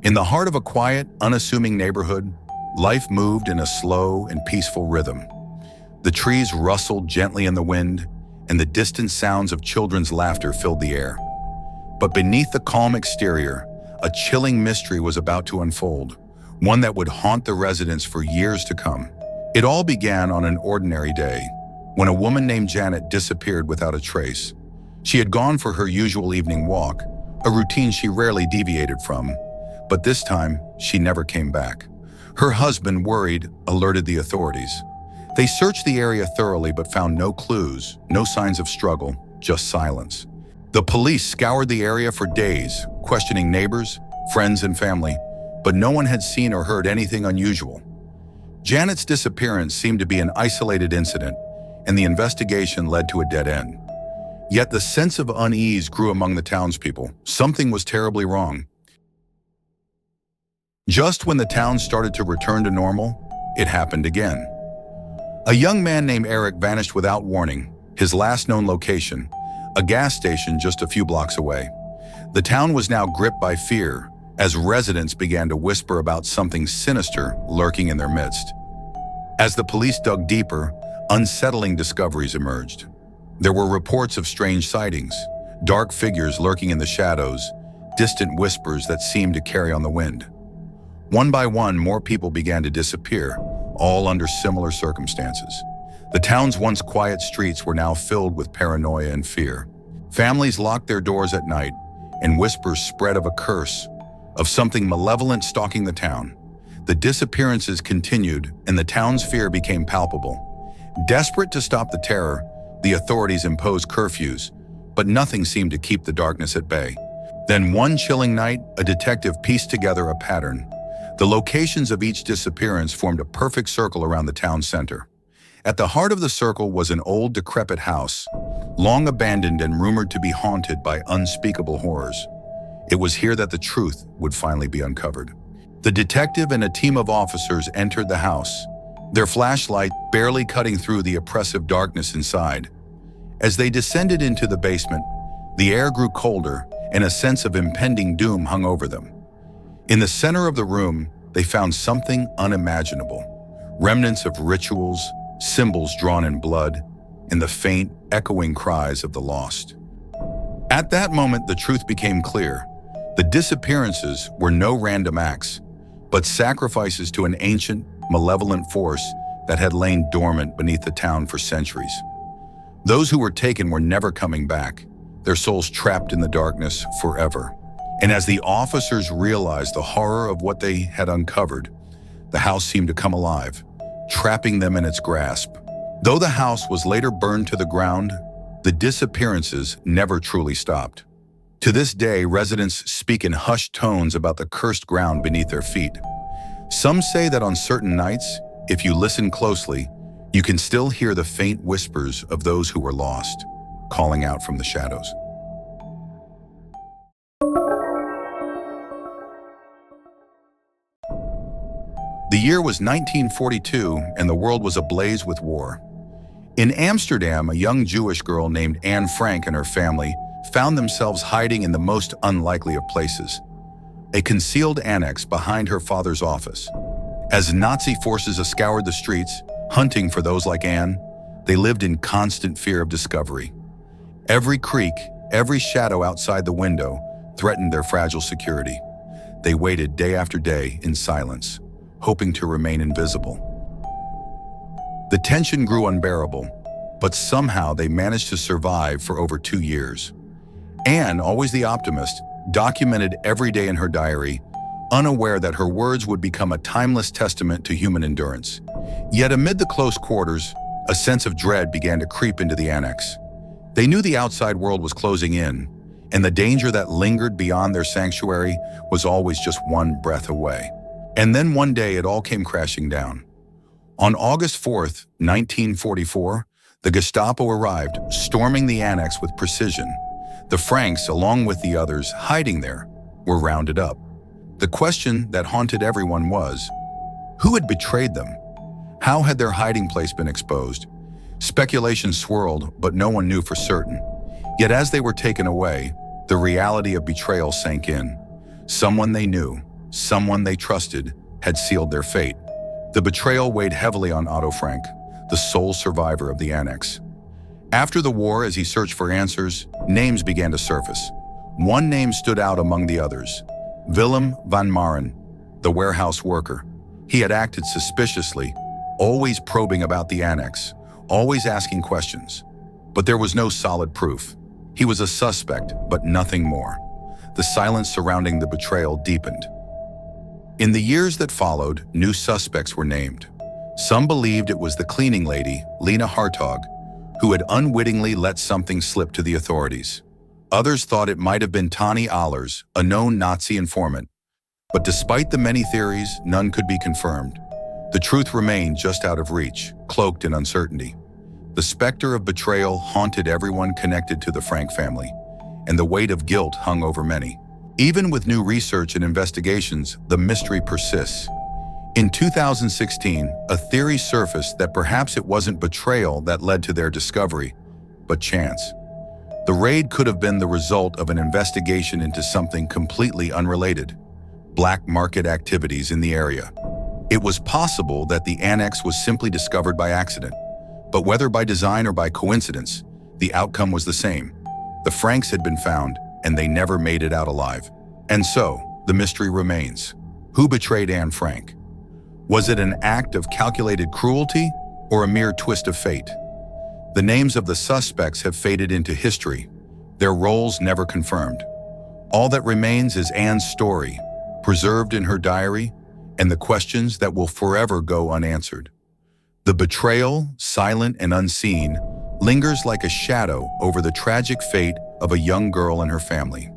In the heart of a quiet, unassuming neighborhood, life moved in a slow and peaceful rhythm. The trees rustled gently in the wind, and the distant sounds of children's laughter filled the air. But beneath the calm exterior, a chilling mystery was about to unfold, one that would haunt the residents for years to come. It all began on an ordinary day, when a woman named Janet disappeared without a trace. She had gone for her usual evening walk, a routine she rarely deviated from, but this time she never came back. Her husband, worried, alerted the authorities. They searched the area thoroughly but found no clues, no signs of struggle, just silence. The police scoured the area for days, questioning neighbors, friends, and family, but no one had seen or heard anything unusual. Janet's disappearance seemed to be an isolated incident, and the investigation led to a dead end. Yet the sense of unease grew among the townspeople. Something was terribly wrong. Just when the town started to return to normal, it happened again. A young man named Eric vanished without warning, his last known location, a gas station just a few blocks away. The town was now gripped by fear as residents began to whisper about something sinister lurking in their midst. As the police dug deeper, unsettling discoveries emerged. There were reports of strange sightings, dark figures lurking in the shadows, distant whispers that seemed to carry on the wind. One by one, more people began to disappear, all under similar circumstances. The town's once quiet streets were now filled with paranoia and fear. Families locked their doors at night, and whispers spread of a curse, of something malevolent stalking the town. The disappearances continued, and the town's fear became palpable. Desperate to stop the terror, the authorities imposed curfews, but nothing seemed to keep the darkness at bay. Then one chilling night, a detective pieced together a pattern. The locations of each disappearance formed a perfect circle around the town center. At the heart of the circle was an old, decrepit house, long abandoned and rumored to be haunted by unspeakable horrors. It was here that the truth would finally be uncovered. The detective and a team of officers entered the house, their flashlight barely cutting through the oppressive darkness inside. As they descended into the basement, the air grew colder and a sense of impending doom hung over them. In the center of the room, they found something unimaginable. Remnants of rituals, symbols drawn in blood, and the faint, echoing cries of the lost. At that moment, the truth became clear. The disappearances were no random acts, but sacrifices to an ancient, malevolent force that had lain dormant beneath the town for centuries. Those who were taken were never coming back, their souls trapped in the darkness forever. And as the officers realized the horror of what they had uncovered, the house seemed to come alive, trapping them in its grasp. Though the house was later burned to the ground, the disappearances never truly stopped. To this day, residents speak in hushed tones about the cursed ground beneath their feet. Some say that on certain nights, if you listen closely, you can still hear the faint whispers of those who were lost, calling out from the shadows. The year was 1942, and the world was ablaze with war. In Amsterdam, a young Jewish girl named Anne Frank and her family found themselves hiding in the most unlikely of places, a concealed annex behind her father's office. As Nazi forces scoured the streets, hunting for those like Anne, they lived in constant fear of discovery. Every creak, every shadow outside the window threatened their fragile security. They waited day after day in silence, hoping to remain invisible. The tension grew unbearable, but somehow they managed to survive for over 2 years. Anne, always the optimist, documented every day in her diary, unaware that her words would become a timeless testament to human endurance. Yet amid the close quarters, a sense of dread began to creep into the annex. They knew the outside world was closing in, and the danger that lingered beyond their sanctuary was always just one breath away. And then one day it all came crashing down. On August 4th, 1944, the Gestapo arrived, storming the annex with precision. The Franks, along with the others hiding there, were rounded up. The question that haunted everyone was, who had betrayed them? How had their hiding place been exposed? Speculation swirled, but no one knew for certain. Yet as they were taken away, the reality of betrayal sank in. Someone they knew, someone they trusted, had sealed their fate. The betrayal weighed heavily on Otto Frank, the sole survivor of the annex. After the war, as he searched for answers, names began to surface. One name stood out among the others: Willem van Maren, the warehouse worker. He had acted suspiciously, always probing about the annex, always asking questions. But there was no solid proof. He was a suspect, but nothing more. The silence surrounding the betrayal deepened. In the years that followed, new suspects were named. Some believed it was the cleaning lady, Lena Hartog, who had unwittingly let something slip to the authorities. Others thought it might have been Tani Ahlers, a known Nazi informant. But despite the many theories, none could be confirmed. The truth remained just out of reach, cloaked in uncertainty. The specter of betrayal haunted everyone connected to the Frank family, and the weight of guilt hung over many. Even with new research and investigations, the mystery persists. In 2016, a theory surfaced that perhaps it wasn't betrayal that led to their discovery, but chance. The raid could have been the result of an investigation into something completely unrelated: black market activities in the area. It was possible that the annex was simply discovered by accident, but whether by design or by coincidence, the outcome was the same. The Franks had been found, and they never made it out alive. And so, the mystery remains. Who betrayed Anne Frank? Was it an act of calculated cruelty or a mere twist of fate? The names of the suspects have faded into history, their roles never confirmed. All that remains is Anne's story, preserved in her diary, and the questions that will forever go unanswered. The betrayal, silent and unseen, lingers like a shadow over the tragic fate of a young girl and her family.